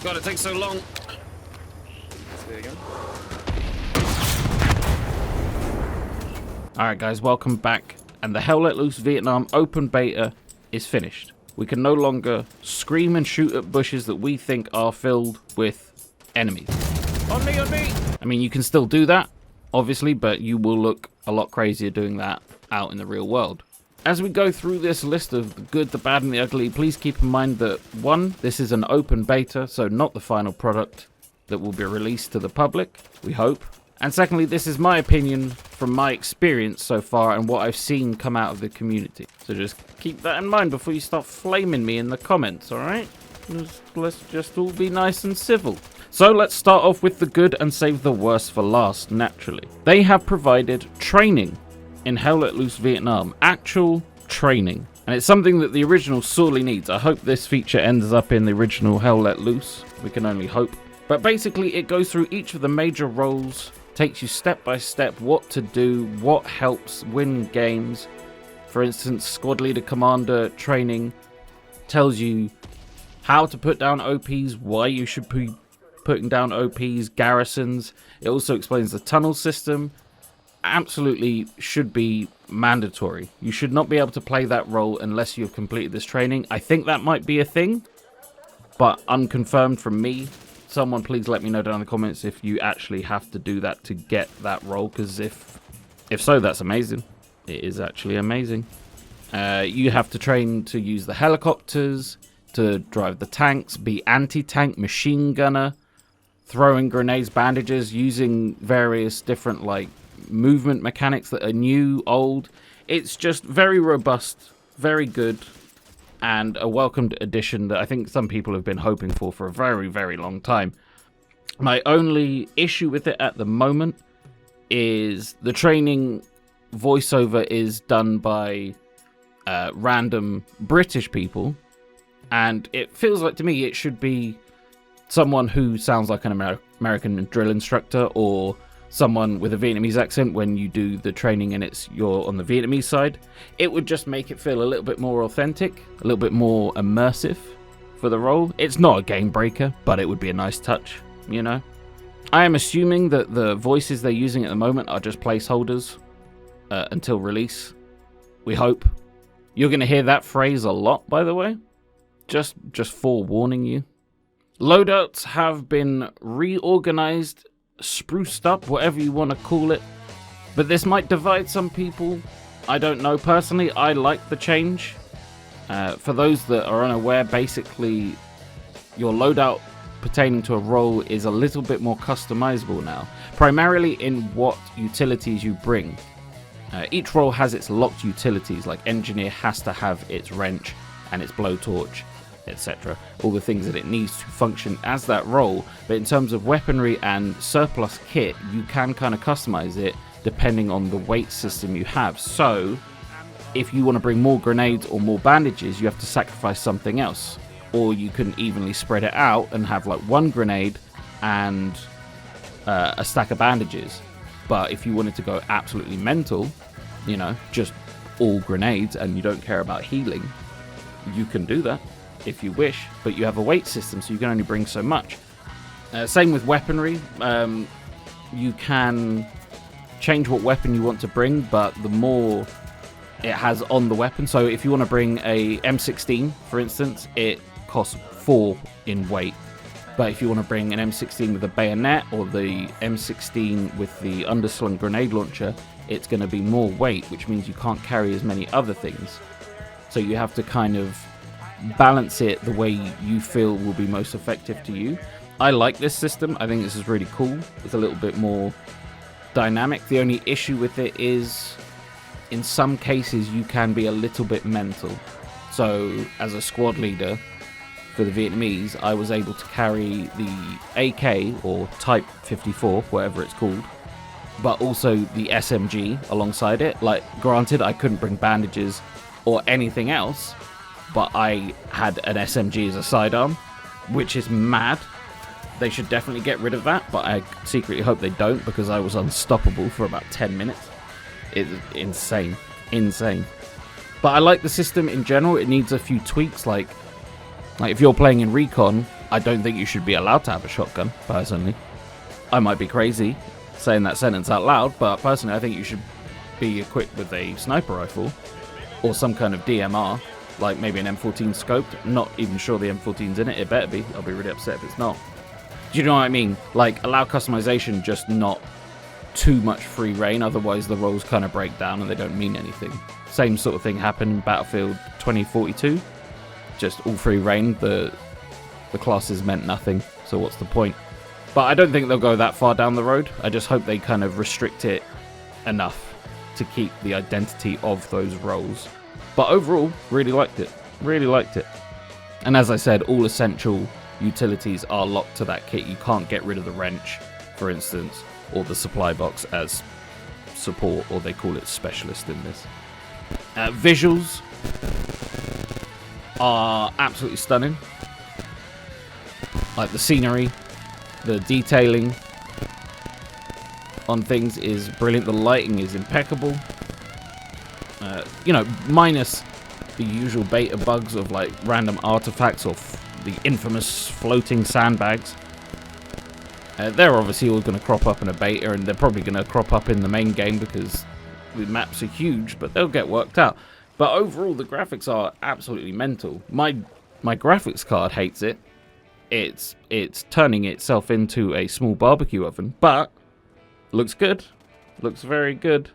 God, it takes so long. There you go. Alright guys, welcome back. And the Hell Let Loose Vietnam open beta is finished. We can no longer scream and shoot at bushes that we think are filled with enemies. On me, on me! I mean, you can still do that, obviously, but you will look a lot crazier doing that out in the real world. As we go through this list of the good, the bad, and the ugly, please keep in mind that, one, this is an open beta, so not the final product that will be released to the public, we hope. And secondly, this is my opinion from my experience so far and what I've seen come out of the community. So just keep that in mind before you start flaming me in the comments, alright? Let's just all be nice and civil. So let's start off with the good and save the worst for last, naturally. They have provided training in Hell Let Loose Vietnam. Actual training. And it's something that the original sorely needs. I hope this feature ends up in the original Hell Let Loose. We can only hope. But basically, it goes through each of the major roles, takes you step by step what to do, what helps win games. For instance, squad leader commander training tells you how to put down OPs, why you should be putting down OPs, garrisons. It also explains the tunnel system. Absolutely should be mandatory. You should not be able to play that role unless you've completed this training. I think that might be a thing, but unconfirmed from me. Someone please let me know down in the comments if you actually have to do that to get that role, because if so, that's amazing. It is actually amazing. You have to train to use the helicopters, to drive the tanks, be anti-tank, machine gunner, throwing grenades, bandages, using various different like movement mechanics that are new, old. It's just very robust, very good, and a welcomed addition that I think some people have been hoping for a very, very long time. My only issue with it at the moment is the training voiceover is done by random British people, and it feels like to me it should be someone who sounds like an American drill instructor, or someone with a Vietnamese accent when you do the training and you're on the Vietnamese side. It would just make it feel a little bit more authentic, a little bit more immersive for the role. It's not a game breaker, but it would be a nice touch, you know? I am assuming that the voices they're using at the moment are just placeholders until release. We hope. You're going to hear that phrase a lot, by the way. Just forewarning you. Loadouts have been reorganized, spruced up, whatever you want to call it, but this might divide some people. I don't know. Personally, I like the change. For those that are unaware, basically your loadout pertaining to a role is a little bit more customizable now, primarily in what utilities you bring. Each role has its locked utilities, like engineer has to have its wrench and its blowtorch, etc. All the things that it needs to function as that role. But in terms of weaponry and surplus kit, you can kind of customize it depending on the weight system you have. So if you want to bring more grenades or more bandages, you have to sacrifice something else, or you can evenly spread it out and have like one grenade and a stack of bandages. But if you wanted to go absolutely mental, you know, just all grenades and you don't care about healing, you can do that if you wish, but you have a weight system, so you can only bring so much. Same with weaponry. You can change what weapon you want to bring, but the more it has on the weapon. So if you want to bring a M16, for instance, it costs 4 in weight. But if you want to bring an M16 with a bayonet, or the M16 with the underslung grenade launcher, it's going to be more weight, which means you can't carry as many other things. So you have to kind of balance it the way you feel will be most effective to you. I like this system. I think this is really cool. It's a little bit more dynamic. The only issue with it is, in some cases, you can be a little bit mental. So as a squad leader for the Vietnamese, I was able to carry the AK, or Type 54, whatever it's called, but also the SMG alongside it. Like, granted, I couldn't bring bandages or anything else, but I had an SMG as a sidearm, which is mad. They should definitely get rid of that, but I secretly hope they don't, because I was unstoppable for about 10 minutes. It's insane. But I like the system in general. It needs a few tweaks, like if you're playing in Recon, I don't think you should be allowed to have a shotgun, personally. I might be crazy saying that sentence out loud, but personally I think you should be equipped with a sniper rifle or some kind of DMR, like maybe an M14 scoped. Not even sure the M14's in it. It better be. I'll be really upset if it's not. Do you know what I mean? Like, allow customization, just not too much free reign, otherwise the roles kind of break down and they don't mean anything. Same sort of thing happened in Battlefield 2042. Just all free reign, the classes meant nothing, so what's the point? But I don't think they'll go that far down the road. I just hope they kind of restrict it enough to keep the identity of those roles. But overall, really liked it. Really liked it. And as I said, all essential utilities are locked to that kit. You can't get rid of the wrench, for instance, or the supply box as support, or they call it specialist in this. Visuals are absolutely stunning. Like the scenery, the detailing on things is brilliant. The lighting is impeccable. You know, minus the usual beta bugs of like random artifacts or the infamous floating sandbags. They're obviously all going to crop up in a beta, and they're probably going to crop up in the main game because the maps are huge, but they'll get worked out. But overall, the graphics are absolutely mental. My graphics card hates it. It's turning itself into a small barbecue oven, but looks good. Looks very good.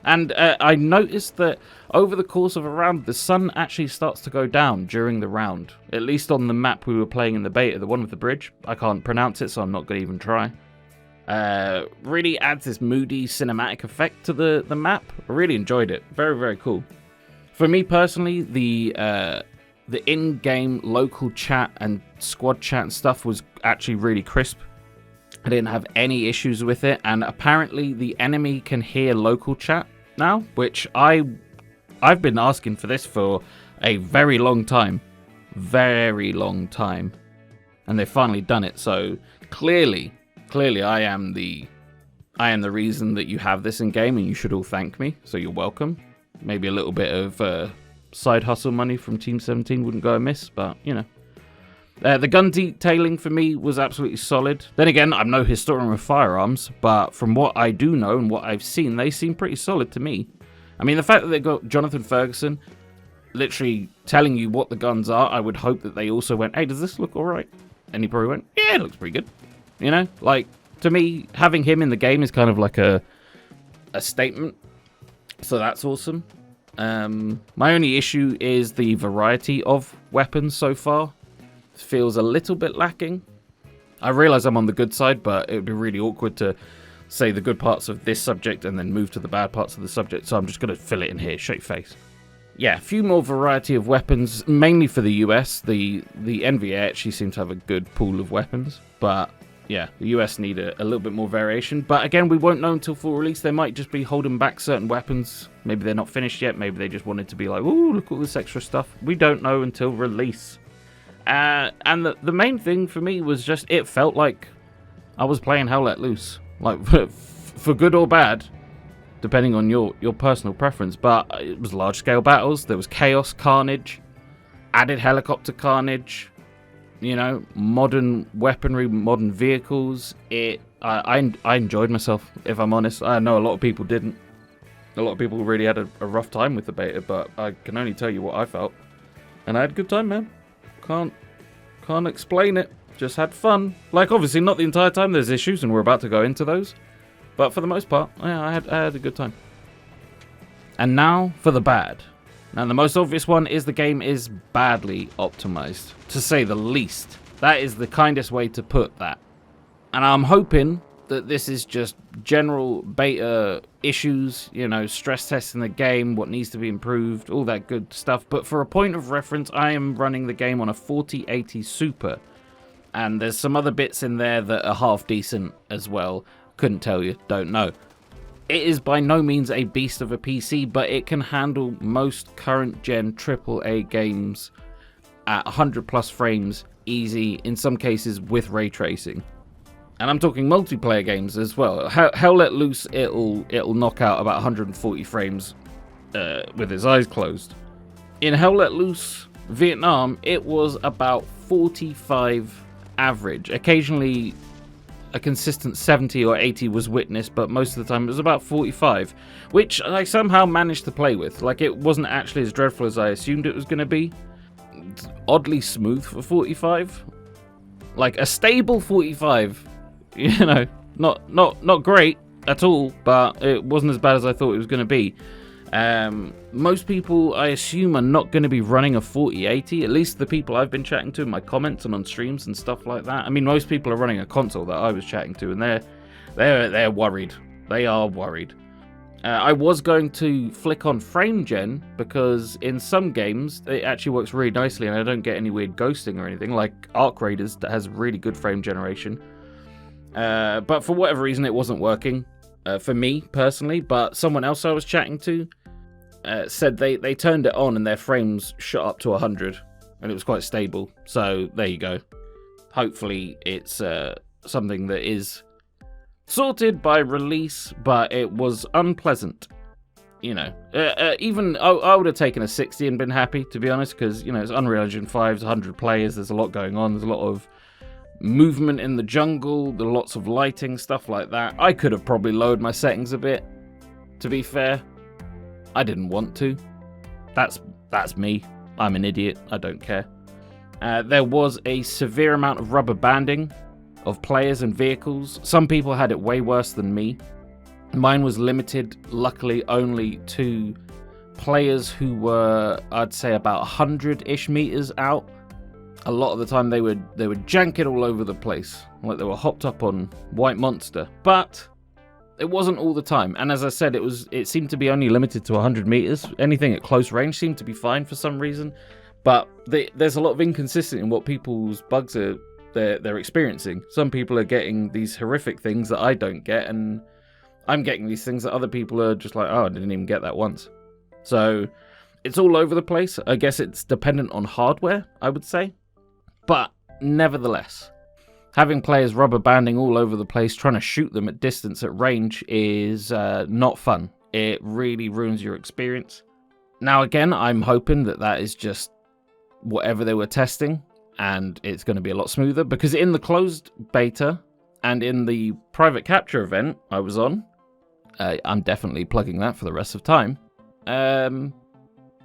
And I noticed that over the course of a round, the sun actually starts to go down during the round. At least on the map we were playing in the beta, the one with the bridge. I can't pronounce it, so I'm not going to even try. Really adds this moody cinematic effect to the map. I really enjoyed it. Very, very cool. For me personally, the in-game local chat and squad chat and stuff was actually really crisp. I didn't have any issues with it, and apparently the enemy can hear local chat now, which I've been asking for this for a very long time. Very long time. And they've finally done it, so clearly I am the reason that you have this in game, and you should all thank me, so you're welcome. Maybe a little bit of side hustle money from Team 17 wouldn't go amiss, but you know. The gun detailing for me was absolutely solid. Then again, I'm no historian with firearms, but from what I do know and what I've seen, they seem pretty solid to me. I mean, the fact that they got Jonathan Ferguson literally telling you what the guns are, I would hope that they also went, hey, does this look alright? And he probably went, yeah, it looks pretty good. You know, like, to me, having him in the game is kind of like a statement. So that's awesome. My only issue is the variety of weapons so far. Feels a little bit lacking. I realize I'm on the good side, but it would be really awkward to say the good parts of this subject and then move to the bad parts of the subject, so I'm just going to fill it in here, show your face. Yeah, a few more variety of weapons, mainly for the US. The NVA actually seems to have a good pool of weapons, but yeah, the US need a little bit more variation. But again, we won't know until full release. They might just be holding back certain weapons. Maybe they're not finished yet. Maybe they just wanted to be like, ooh, look at all this extra stuff. We don't know until release. And the main thing for me was just, it felt like I was playing Hell Let Loose. Like, for good or bad, depending on your personal preference. But it was large-scale battles. There was chaos, carnage, added helicopter carnage, you know, modern weaponry, modern vehicles. I enjoyed myself, if I'm honest. I know a lot of people didn't. A lot of people really had a rough time with the beta, but I can only tell you what I felt. And I had a good time, man. Can't explain it. Just had fun. Like, obviously, not the entire time. There's issues, and we're about to go into those. But for the most part, yeah, I had a good time. And now for the bad. Now, the most obvious one is the game is badly optimized, to say the least. That is the kindest way to put that. And I'm hoping that this is just general beta issues, you know, stress testing the game, what needs to be improved, all that good stuff. But for a point of reference, I am running the game on a 4080 Super. And there's some other bits in there that are half decent as well. Couldn't tell you, don't know. It is by no means a beast of a PC, but it can handle most current gen AAA games at 100 plus frames easy, in some cases with ray tracing. And I'm talking multiplayer games as well. Hell Let Loose, it'll knock out about 140 frames with its eyes closed. In Hell Let Loose Vietnam, it was about 45 average. Occasionally a consistent 70 or 80 was witnessed, but most of the time it was about 45, which I somehow managed to play with. Like, it wasn't actually as dreadful as I assumed it was going to be. It's oddly smooth for 45. Like, a stable 45, you know, not great at all, but it wasn't as bad as I thought it was going to be. Most people, I assume, are not going to be running a 4080, at least the people I've been chatting to in my comments and on streams and stuff like that. I mean, most people are running a console that I was chatting to, and they're worried. They are worried. I was going to flick on frame gen, because in some games it actually works really nicely and I don't get any weird ghosting or anything, like Arc Raiders that has really good frame generation. But for whatever reason it wasn't working for me personally, but someone else I was chatting to said they turned it on and their frames shot up to 100 and it was quite stable. So there you go. Hopefully it's something that is sorted by release, but it was unpleasant. You know, even I would have taken a 60 and been happy, to be honest, because, you know, it's Unreal Engine 5's 100 players, there's a lot going on, there's a lot of movement in the jungle, there's lots of lighting, stuff like that. I could have probably lowered my settings a bit, to be fair. I didn't want to. That's me. I'm an idiot. I don't care. There was a severe amount of rubber banding of players and vehicles. Some people had it way worse than me. Mine was limited, luckily, only to players who were, I'd say, about 100-ish meters out. A lot of the time they were janking all over the place, like they were hopped up on White Monster. But it wasn't all the time, and as I said, it seemed to be only limited to 100 meters. Anything at close range seemed to be fine for some reason. But there's a lot of inconsistency in what people's bugs are they're experiencing. Some people are getting these horrific things that I don't get, and I'm getting these things that other people are just like, oh, I didn't even get that once. So it's all over the place. I guess it's dependent on hardware, I would say. But nevertheless, having players rubber banding all over the place, trying to shoot them at distance at range is not fun. It really ruins your experience. Now again, I'm hoping that is just whatever they were testing, and it's going to be a lot smoother, because in the closed beta and in the private capture event I was on, I'm definitely plugging that for the rest of time, I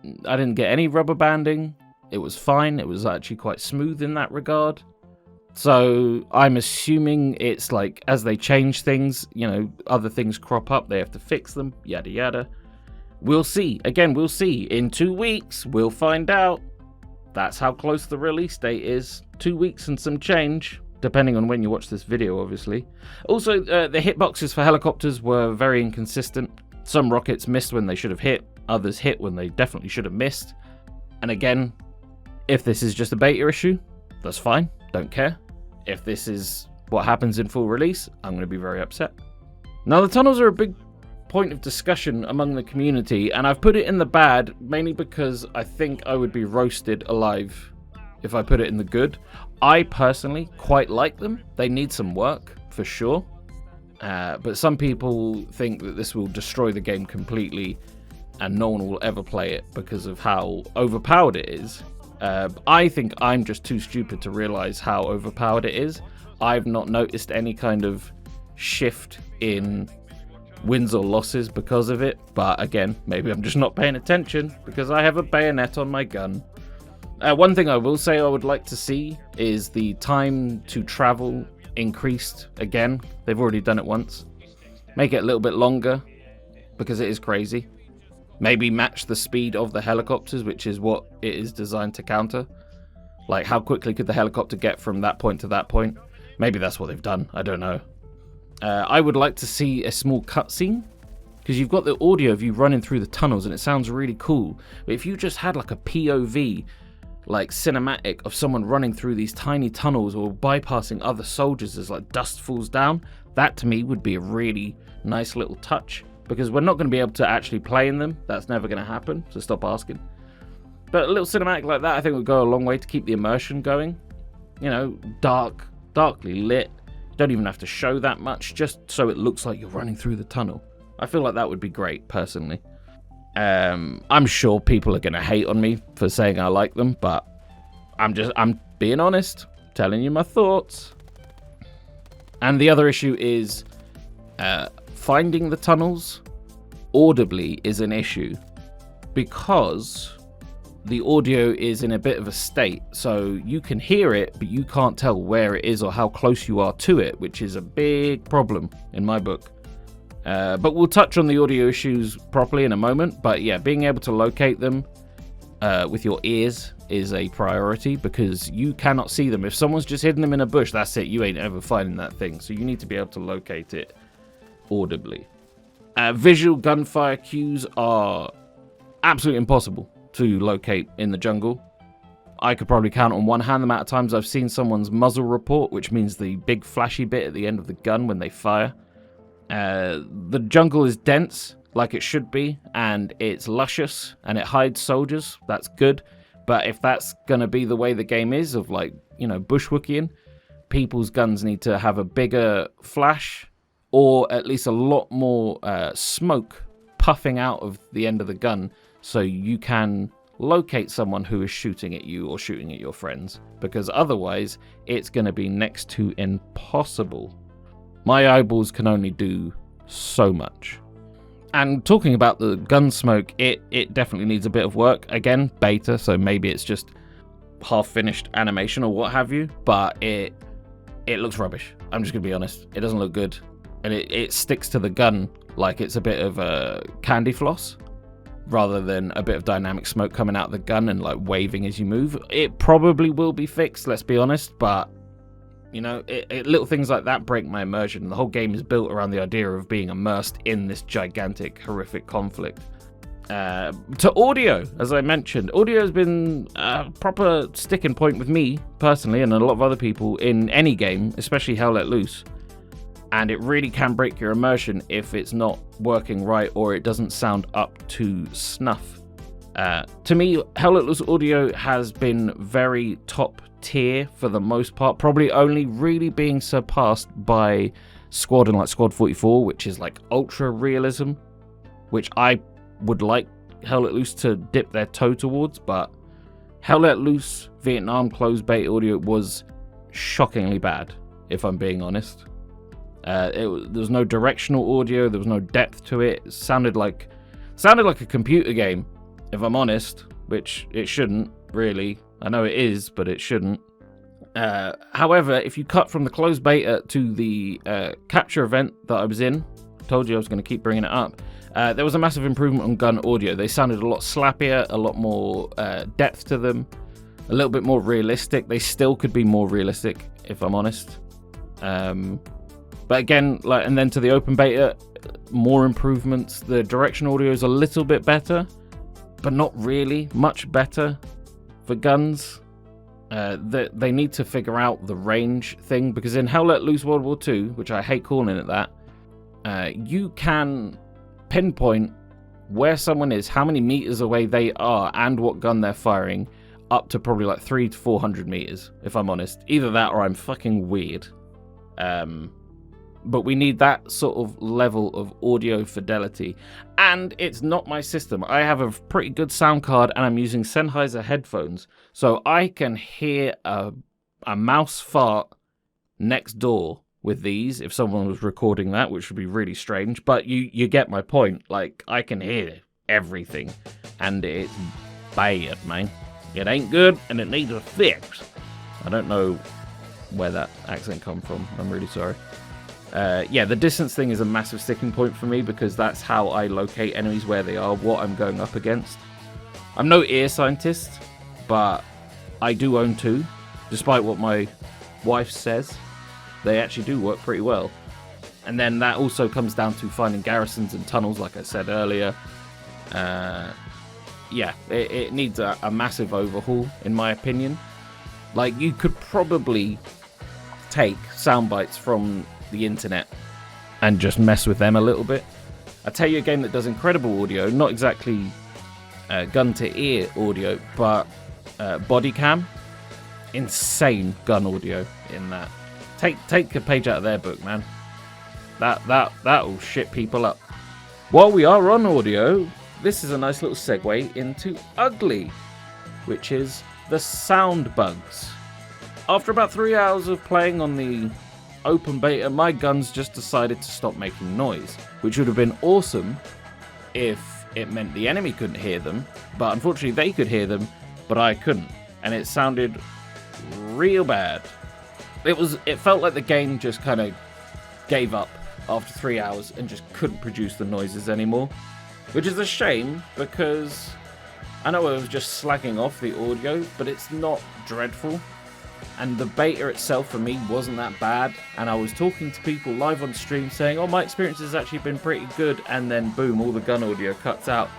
didn't get any rubber banding. It was fine. It was actually quite smooth in that regard. So I'm assuming it's like, as they change things, you know, other things crop up, they have to fix them, yada yada. We'll see. Again, we'll see. In 2 weeks, we'll find out. That's how close the release date is. 2 weeks and some change, depending on when you watch this video, obviously. Also, the hitboxes for helicopters were very inconsistent. Some rockets missed when they should have hit, others hit when they definitely should have missed. And again, if this is just a beta issue, that's fine, don't care. If this is what happens in full release, I'm going to be very upset. Now, the tunnels are a big point of discussion among the community, and I've put it in the bad mainly because I think I would be roasted alive if I put it in the good. I personally quite like them. They need some work, for sure. But some people think that this will destroy the game completely and no one will ever play it because of how overpowered it is. I think I'm just too stupid to realize how overpowered it is. I've not noticed any kind of shift in wins or losses because of it, but again, maybe I'm just not paying attention because I have a bayonet on my gun. One thing I will say I would like to see is the time to travel increased again. They've already done it once. Make it a little bit longer because it is crazy. Maybe match the speed of the helicopters, which is what it is designed to counter. Like, how quickly could the helicopter get from that point to that point? Maybe that's what they've done. I don't know. I would like to see a small cutscene, because you've got the audio of you running through the tunnels and it sounds really cool. But if you just had like a POV, like cinematic of someone running through these tiny tunnels or bypassing other soldiers as like dust falls down, that to me would be a really nice little touch. Because we're not going to be able to actually play in them. That's never going to happen, so stop asking. But a little cinematic like that I think would go a long way to keep the immersion going. You know, darkly lit. Don't even have to show that much, just so it looks like you're running through the tunnel. I feel like that would be great, personally. I'm sure people are going to hate on me for saying I like them, but I'm being honest, telling you my thoughts. And the other issue is finding the tunnels audibly is an issue because the audio is in a bit of a state, so you can hear it, but you can't tell where it is or how close you are to it, which is a big problem in my book. But we'll touch on the audio issues properly in a moment. But yeah, being able to locate them with your ears is a priority because you cannot see them. If someone's just hidden them in a bush, that's it. You ain't ever finding that thing. So you need to be able to locate it audibly. Visual gunfire cues are absolutely impossible to locate in the jungle. I could probably count on one hand the amount of times I've seen someone's muzzle report, which means the big flashy bit at the end of the gun when they fire. The jungle is dense, like it should be, and it's luscious, and it hides soldiers. That's good. But if that's going to be the way the game is, of like, you know, bushwhacking, people's guns need to have a bigger flash, or at least a lot more smoke puffing out of the end of the gun, so you can locate someone who is shooting at you or shooting at your friends, because otherwise it's going to be next to impossible. My eyeballs can only do so much. And talking about the gun smoke, it definitely needs a bit of work. Again, beta, so maybe it's just half-finished animation or what have you, but it looks rubbish. I'm just going to be honest. It doesn't look good. And it sticks to the gun like it's a bit of a candy floss, rather than a bit of dynamic smoke coming out of the gun and like waving as you move. It probably will be fixed, let's be honest, but you know, little things like that break my immersion. The whole game is built around the idea of being immersed in this gigantic, horrific conflict. To audio, as I mentioned, audio has been a proper sticking point with me personally and a lot of other people in any game, especially Hell Let Loose. And it really can break your immersion if it's not working right or it doesn't sound up to snuff. To me, Hell Let Loose audio has been very top tier for the most part, probably only really being surpassed by Squad and like Squad 44, which is like ultra realism, which I would like Hell Let Loose to dip their toe towards, but Hell Let Loose Vietnam closed beta audio was shockingly bad, if I'm being honest. There was no directional audio, there was no depth to it. It sounded like a computer game, if I'm honest, which it shouldn't really. I know it is, but it shouldn't. However, if you cut from the closed beta to the capture event that I was in, told you I was going to keep bringing it up, there was a massive improvement on gun audio. They sounded a lot slappier, a lot more depth to them, a little bit more realistic. They still could be more realistic, if I'm honest. But again, like, and then to the open beta, more improvements. The direction audio is a little bit better, but not really much better for guns. They need to figure out the range thing, because in Hell Let Loose World War II, which I hate calling it that, you can pinpoint where someone is, how many meters away they are, and what gun they're firing, up to probably like 300 to 400 meters, if I'm honest. Either that or I'm fucking weird. But we need that sort of level of audio fidelity. And it's not my system. I have a pretty good sound card and I'm using Sennheiser headphones. So I can hear a mouse fart next door with these if someone was recording that, which would be really strange. But you get my point. Like, I can hear everything. And it's bad, man. It ain't good and it needs a fix. I don't know where that accent come from. I'm really sorry. Yeah, the distance thing is a massive sticking point for me, because that's how I locate enemies, where they are, what I'm going up against. I'm no ear scientist, but I do own two. Despite what my wife says, they actually do work pretty well. And then that also comes down to finding garrisons and tunnels, like I said earlier. Yeah, it needs a massive overhaul, in my opinion. Like, you could probably take sound bites from the internet and just mess with them a little bit. I tell you a game that does incredible audio, not exactly gun to ear audio, but body cam, insane gun audio in that. Take a page out of their book, man. That'll shit people up. While we are on audio, this is a nice little segue into ugly, which is the sound bugs. After about 3 hours of playing on the open beta, my guns just decided to stop making noise, which would have been awesome if it meant the enemy couldn't hear them, but unfortunately they could hear them, but I couldn't, and it sounded real bad. It felt like the game just kind of gave up after 3 hours and just couldn't produce the noises anymore, which is a shame because I know I was just slagging off the audio, but it's not dreadful. And the beta itself for me wasn't that bad, and I was talking to people live on stream saying, oh, my experience has actually been pretty good, and then boom, all the gun audio cuts out,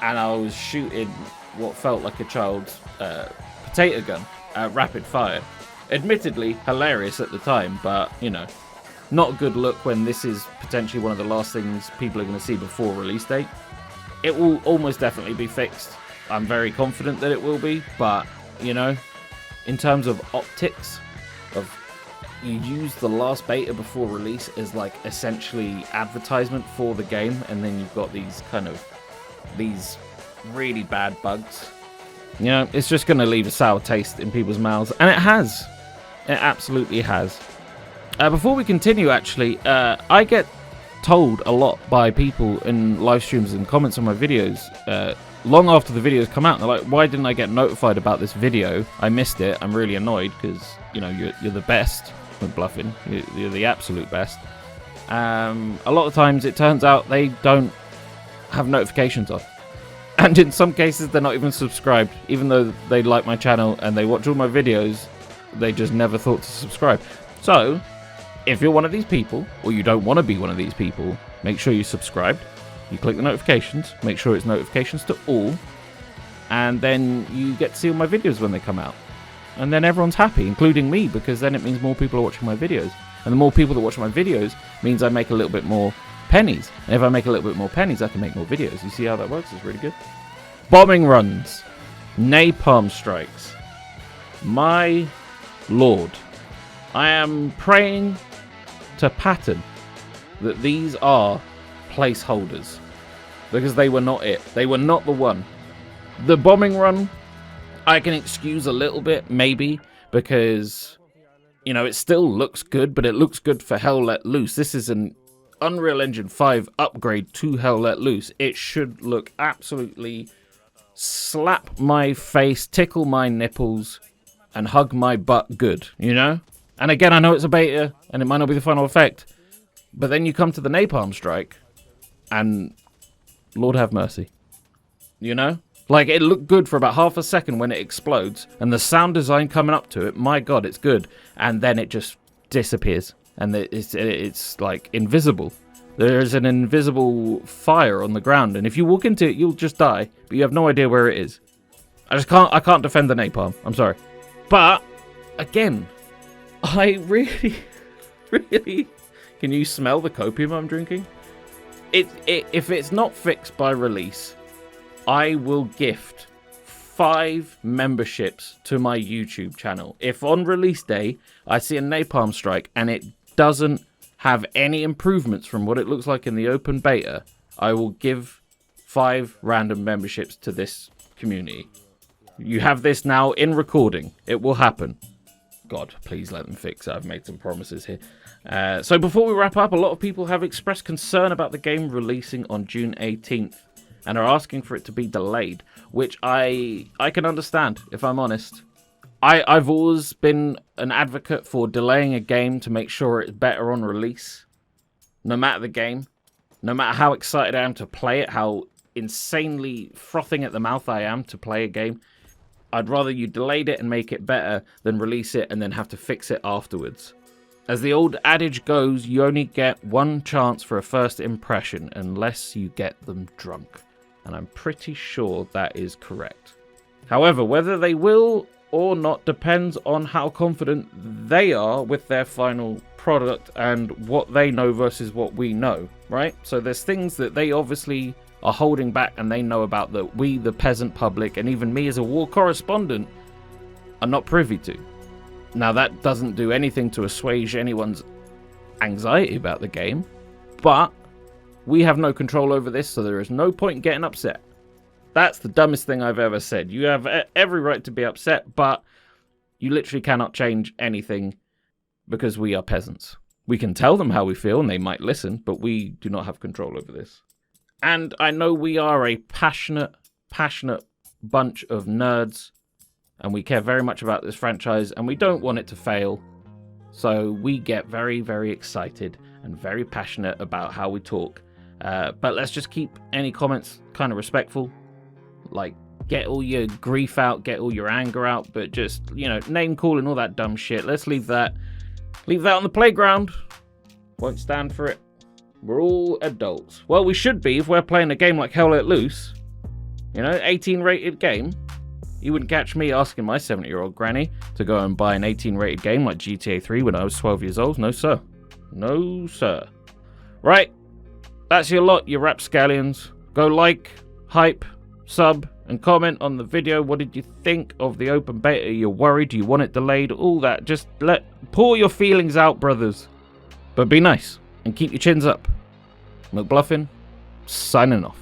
and I was shooting what felt like a child's potato gun at rapid fire. Admittedly, hilarious at the time, but, you know, not a good look when this is potentially one of the last things people are going to see before release date. It will almost definitely be fixed. I'm very confident that it will be, but, you know, in terms of optics, of you use the last beta before release as like essentially advertisement for the game, and then you've got these really bad bugs. You know, it's just going to leave a sour taste in people's mouths, and it has. It absolutely has. Before we continue, actually, I get told a lot by people in live streams and comments on my videos, long after the videos come out. They're like, why didn't I get notified about this video? I missed it. I'm really annoyed because, you know, you're the best with bluffing. You're the absolute best. A lot of times it turns out they don't have notifications on. And in some cases they're not even subscribed. Even though they like my channel and they watch all my videos, they just never thought to subscribe. So, if you're one of these people, or you don't want to be one of these people, make sure you're subscribed. You click the notifications, make sure it's notifications to all, and then you get to see all my videos when they come out. And then everyone's happy, including me, because then it means more people are watching my videos. And the more people that watch my videos means I make a little bit more pennies. And if I make a little bit more pennies, I can make more videos. You see how that works? It's really good. Bombing runs. Napalm strikes. My lord. I am praying to pattern that these are placeholders, because they were not it. They were not the one. The bombing run, I can excuse a little bit, maybe, because, you know, it still looks good, but it looks good for Hell Let Loose. This is an Unreal Engine 5 upgrade to Hell Let Loose. It should look absolutely slap my face, tickle my nipples, and hug my butt good, you know? And again, I know it's a beta, and it might not be the final effect, but then you come to the napalm strike, and Lord have mercy. You know? Like, it looked good for about half a second when it explodes, and the sound design coming up to it, my god, it's good. And then it just disappears, and it's like invisible. There's an invisible fire on the ground, and if you walk into it, you'll just die, but you have no idea where it is. I can't defend the napalm. I'm sorry. But, again, I really, can you smell the copium I'm drinking? If it's not fixed by release, I will gift 5 memberships to my YouTube channel. If on release day I see a napalm strike and it doesn't have any improvements from what it looks like in the open beta, I will give 5 random memberships to this community. You have this now in recording. It will happen. God, please let them fix it. I've made some promises here. So before we wrap up, a lot of people have expressed concern about the game releasing on June 18th and are asking for it to be delayed, which I can understand, if I'm honest. I've always been an advocate for delaying a game to make sure it's better on release, no matter the game, no matter how excited I am to play it, how insanely frothing at the mouth I am to play a game. I'd rather you delayed it and make it better than release it and then have to fix it afterwards. As the old adage goes, you only get one chance for a first impression unless you get them drunk. And I'm pretty sure that is correct. However, whether they will or not depends on how confident they are with their final product and what they know versus what we know, right? So there's things that they obviously are holding back and they know about that we, the peasant public, and even me as a war correspondent, are not privy to. Now, that doesn't do anything to assuage anyone's anxiety about the game, but we have no control over this, so there is no point in getting upset. That's the dumbest thing I've ever said. You have every right to be upset, but you literally cannot change anything because we are peasants. We can tell them how we feel and they might listen, but we do not have control over this. And I know we are a passionate bunch of nerds, and we care very much about this franchise, and we don't want it to fail. So we get very, very excited and very passionate about how we talk. But let's just keep any comments kind of respectful. Like, get all your grief out, get all your anger out, but just, you know, name calling, all that dumb shit. Let's leave that on the playground. Won't stand for it. We're all adults. Well, we should be if we're playing a game like Hell Let Loose. You know, 18 rated game. You wouldn't catch me asking my 70-year-old granny to go and buy an 18 rated game like GTA 3 when I was 12 years old. No, sir. No, sir. Right. That's your lot, you rapscallions. Go like, hype, sub, and comment on the video. What did you think of the open beta? Are you worried? Do you want it delayed? All that. Just pour your feelings out, brothers. But be nice and keep your chins up. McBluffin, signing off.